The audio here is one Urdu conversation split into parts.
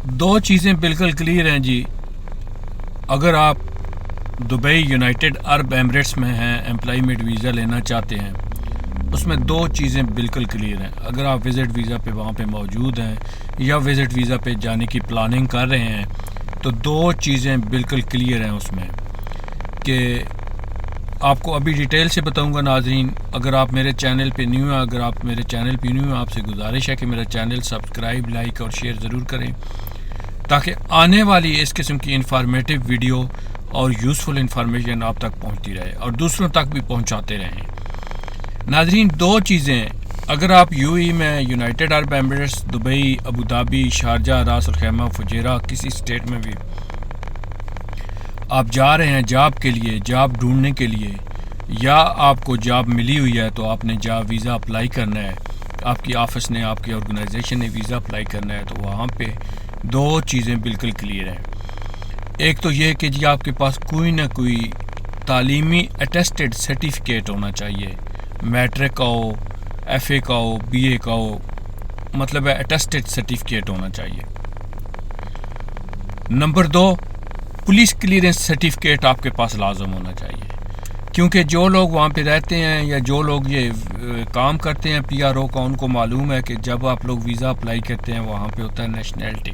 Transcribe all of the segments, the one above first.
دو چیزیں بالکل کلیئر ہیں جی. اگر آپ دبئی یونائٹڈ عرب ایمریٹس میں ہیں، امپلائمنٹ ویزا لینا چاہتے ہیں، اس میں دو چیزیں بالکل کلیئر ہیں. اگر آپ وزٹ ویزا پہ وہاں پہ موجود ہیں یا وزٹ ویزا پہ جانے کی پلاننگ کر رہے ہیں تو دو چیزیں بالکل کلیئر ہیں اس میں کہ آپ کو ابھی ڈیٹیل سے بتاؤں گا. ناظرین، اگر آپ میرے چینل پہ نیو ہیں، اگر آپ میرے چینل پہ نیو ہیں، آپ سے گزارش ہے کہ میرا چینل سبسکرائب، لائک اور شیئر ضرور کریں تاکہ آنے والی اس قسم کی انفارمیٹو ویڈیو اور یوزفل انفارمیشن آپ تک پہنچتی رہے اور دوسروں تک بھی پہنچاتے رہیں. ناظرین، دو چیزیں، اگر آپ یو اے میں، United Arab Emirates, Dubai, Abu Dhabi, Sharjah, Ras al Khaimah, Fujairah, کسی اسٹیٹ میں بھی آپ جا رہے ہیں جاب کے لیے، جاب ڈھونڈنے کے لیے، یا آپ کو جاب ملی ہوئی ہے تو آپ نے جاب ویزا اپلائی کرنا ہے، آپ کی آفس نے، آپ کی آرگنائزیشن نے ویزا اپلائی کرنا ہے، تو وہاں پہ دو چیزیں بالکل کلیئر ہیں. ایک تو یہ کہ جی آپ کے پاس کوئی نہ کوئی تعلیمی اٹیسٹڈ سرٹیفکیٹ ہونا چاہیے، میٹرک کا ہو، ایف اے کا ہو، بی اے کا ہو، مطلب ہے اٹیسٹڈ سرٹیفکیٹ ہونا چاہیے. نمبر دو، پولیس کلیئرنس سرٹیفکیٹ آپ کے پاس لازم ہونا چاہیے، کیونکہ جو لوگ وہاں پہ رہتے ہیں یا جو لوگ یہ کام کرتے ہیں پی آر او کا، ان کو معلوم ہے کہ جب آپ لوگ ویزا اپلائی کرتے ہیں وہاں پہ ہوتا ہے نیشنلٹی.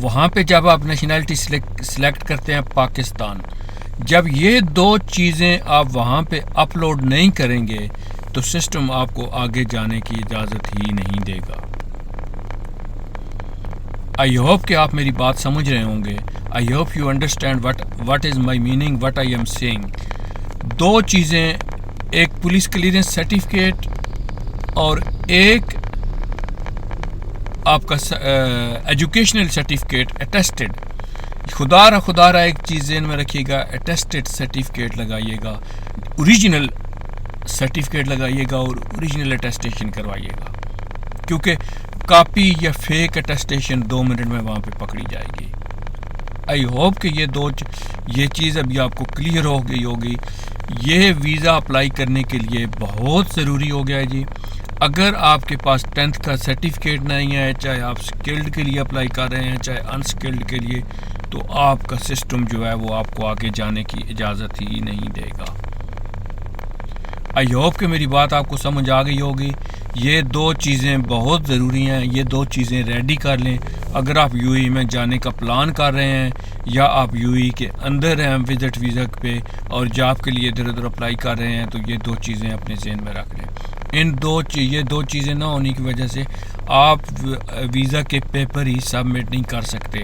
وہاں پہ جب آپ نیشنلٹی سلیکٹ کرتے ہیں پاکستان، جب یہ دو چیزیں آپ وہاں پہ اپلوڈ نہیں کریں گے تو سسٹم آپ کو آگے جانے کی اجازت ہی نہیں دے گا. آئی ہوپ کہ آپ میری بات سمجھ رہے ہوں گے. I hope you understand what is my meaning, what I am saying. دو چیزیں، ایک پولیس کلیئرنس سرٹیفکیٹ اور ایک آپ کا ایجوکیشنل سرٹیفکیٹ اٹیسٹڈ. خدا را ایک چیز ذہن میں رکھیے گا، اٹیسٹڈ سرٹیفکیٹ لگائیے گا، اوریجنل سرٹیفکیٹ لگائیے گا اور اوریجنل اٹیسٹیشن کروائیے گا، کیونکہ کاپی یا فیک اٹیسٹیشن 2 منٹ میں وہاں پہ پکڑی جائے گی. آئی ہوپ کہ یہ چیز ابھی آپ کو کلیئر ہو گئی ہوگی. یہ ویزا اپلائی کرنے کے لیے بہت ضروری ہو گیا ہے جی. اگر آپ کے پاس 10th کا سرٹیفکیٹ نہیں ہے، چاہے آپ سکلڈ کے لیے اپلائی کر رہے ہیں چاہے انسکلڈ کے لیے، تو آپ کا سسٹم جو ہے وہ آپ کو آگے جانے کی اجازت ہی نہیں دے گا. آئی ہوپ کہ میری بات آپ کو سمجھ آ گئی ہوگی. یہ دو چیزیں بہت ضروری ہیں، یہ دو چیزیں ریڈی کر لیں. اگر آپ یو اے میں جانے کا پلان کر رہے ہیں یا آپ یو اے کے اندر ہیں وزٹ ویزا پہ اور جاب کے لیے ادھر ادھر اپلائی کر رہے ہیں، تو یہ دو چیزیں اپنے ذہن میں رکھ لیں. یہ دو چیزیں نہ ہونے کی وجہ سے آپ ویزا کے پیپر ہی سبمٹ نہیں کر سکتے.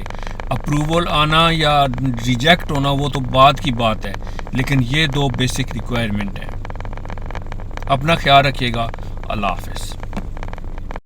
اپروول آنا یا ریجیکٹ ہونا وہ تو بعد کی بات ہے، لیکن یہ دو بیسک ریکوائرمنٹ ہیں. اپنا خیال رکھیے گا. اللہ حافظ.